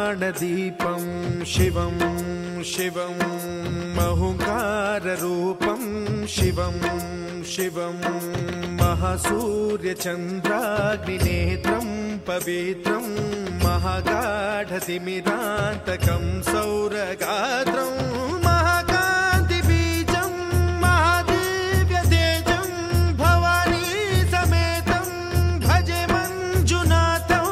प्राणदीपं शिवं शिवं महुङ्काररूपं शिवं शिवं महासूर्यचन्द्राग्निनेत्रं पवित्रं महागाढतिमिरान्तकं सौरगात्रं महाकान्तिबीजं महादिव्यतेजं भवानी समेतं भजे मञ्जुनाथं।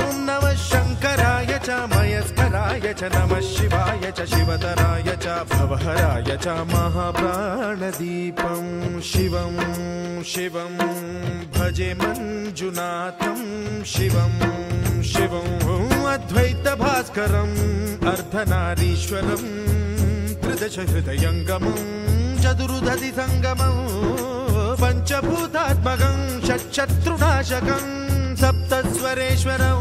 ॐ नमः शङ्कराय च मयस्कराय च नमः शिवाय च शिवतराय च भवहराय च महाप्राणदीपं शिवं शिवं भजे मञ्जुनाथं शिवं शिवं अद्वैतभास्करम् अर्धनारीश्वरं त्रिदशहृदयङ्गमं चतुर्दधिसङ्गमं पञ्चभूतात्मकं षट्शत्रुनाशकं सप्तस्वरेश्वरं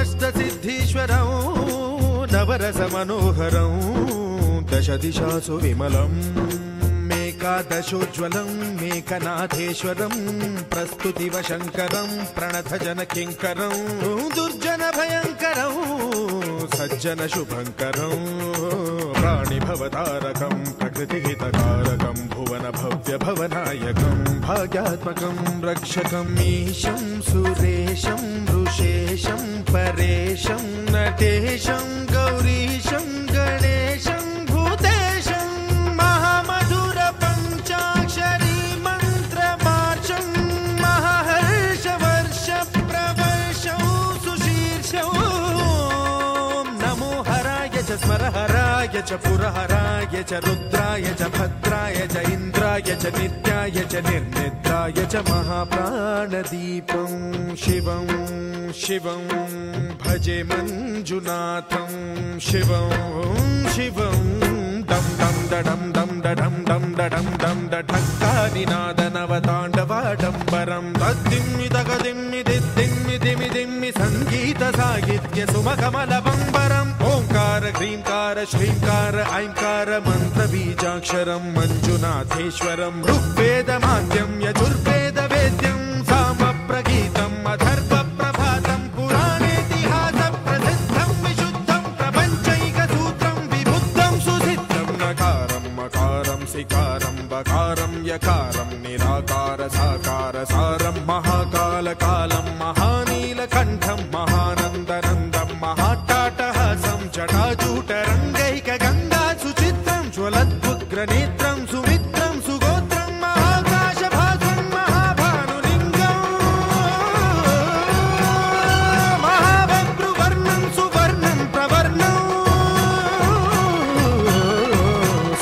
अष्टसिद्धीश्वरं नवरसमनोहरं दशदिशासु विमलम् एकादशोज्ज्वलं मेकनाथेश्वरं प्रस्तुतिवशङ्करं प्रणतजनकिङ्करं दुर्जनभयङ्करं सज्जनशुभङ्करं प्राणिभवतारकं प्रकृतिहितकारकं भुवनभव्यभवनायकं भाग्यात्मकं रक्षकं ईशं सुरेशं ऋषेशं परेशं नटेशं गौरीशं गणेशं भूतेशं महामधुर पञ्चाक्षरी मन्त्रमार्चं महाहर्षवर्ष प्रवर्षं सुशीर्षं नमो हराय च स्मरहराय च पुरहराय च रुद्राय च भद्राय च इन्द्राय च नित्याय च निर्निद्राय च महाप्राणदीपं शिवं शिवं भजे मञ्जुनाथं शिवं शिवं दं दं दडं दं दडं दं दडं दं दठक्कानिनादनवताण्डवाडम्बरं तद्दिम्मि तगदिम्मि दिद्दिम्मि दिमि दिम्मि सङ्गीतसाहित्य सुमकमलबम्बरम् ओङ्कार ह्रीङ्कार श्रीङ्कार ऐङ्कार मन्त्रबीजाक्षरं मञ्जुनाथेश्वरं ऋग्वेदमाद्यं यजुर्वेदवेद्यं सामप्रगीतम् अथर्वप्रभातं पुराणेतिहासप्रसिद्धं विशुद्धं प्रपञ्चैकसूत्रं विबुद्धं सुसिद्धं नकारं मकारं सिकारं बकारं यकारं निराकार साकार सारं महाकालकालं महानीलकण्ठं महानन्दनन्दं महाट्टाटहासं जटाजूटरङ्गैकगङ्गा सुचित्रं ज्वलद्वुग्रनेत्रं सुमित्रं सुगोत्रं महाकाशभासं महाभानुलिङ्गं महाभद्रुवर्णं सुवर्णं प्रवर्णं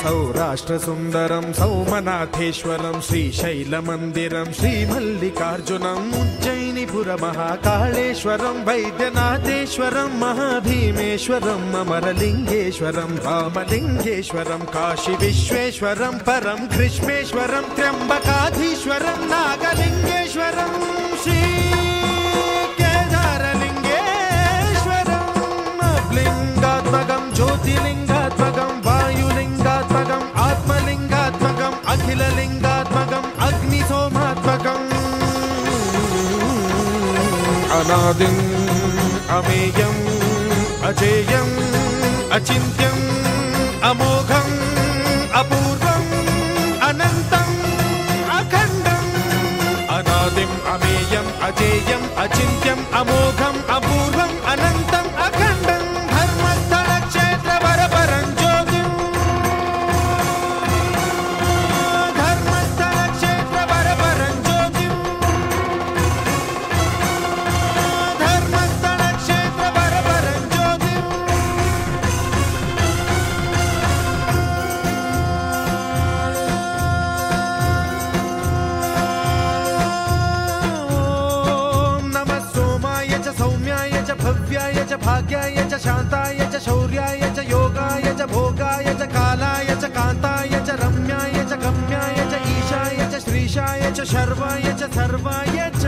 सौराष्ट्रसुन्दरं सौमनाथेश्वरं श्रीशैलमन्दिरं श्रीमल्लिकार्जुनम् उज्जयिनीपुरमहाकाळेश्वरं वैद्यनाथेश्वरं महाभीमेश्वरं अमरलिङ्गेश्वरं रामलिङ्गेश्वरं काशीविश्वेश्वरं परं कृष्णेश्वरं त्र्यम्बकाधीश्वरं नागलिङ्गेश्वरं श्रीकेदारलिङ्गेश्वरं लिङ्गात्मकं ज्योतिलिङ्गात्मकं वायुलिङ्गात्मकम् आत्मलिङ्गात्मकम् अखिललिङ्गात्मकम् अग्निसोमात्मकम् अनादिम् अमेयम् अजेयम् अचिन्त्यम् अमोघम् अपूर्वम् अनन्तम् अखण्डम् अनादिम् अमेयम् अजेयम् अचिन्त्यम् अमोघम् अपूर्वम् अनन्तम् अखण्डम् धर्मस्थलक्षेत्रवरपरं ज्योतिम् धर्मस्थलक्षेत्रवरपरं ज्योतिम् धर्मस्थलक्षेत्रवरपरं ज्योतिम् भव्याय च भाग्याय च शान्ताय च शौर्याय च योगाय च भोगाय च कालाय च कान्ताय च रम्याय च गम्याय च ईशाय च श्रीशाय च शर्वाय च सर्वाय च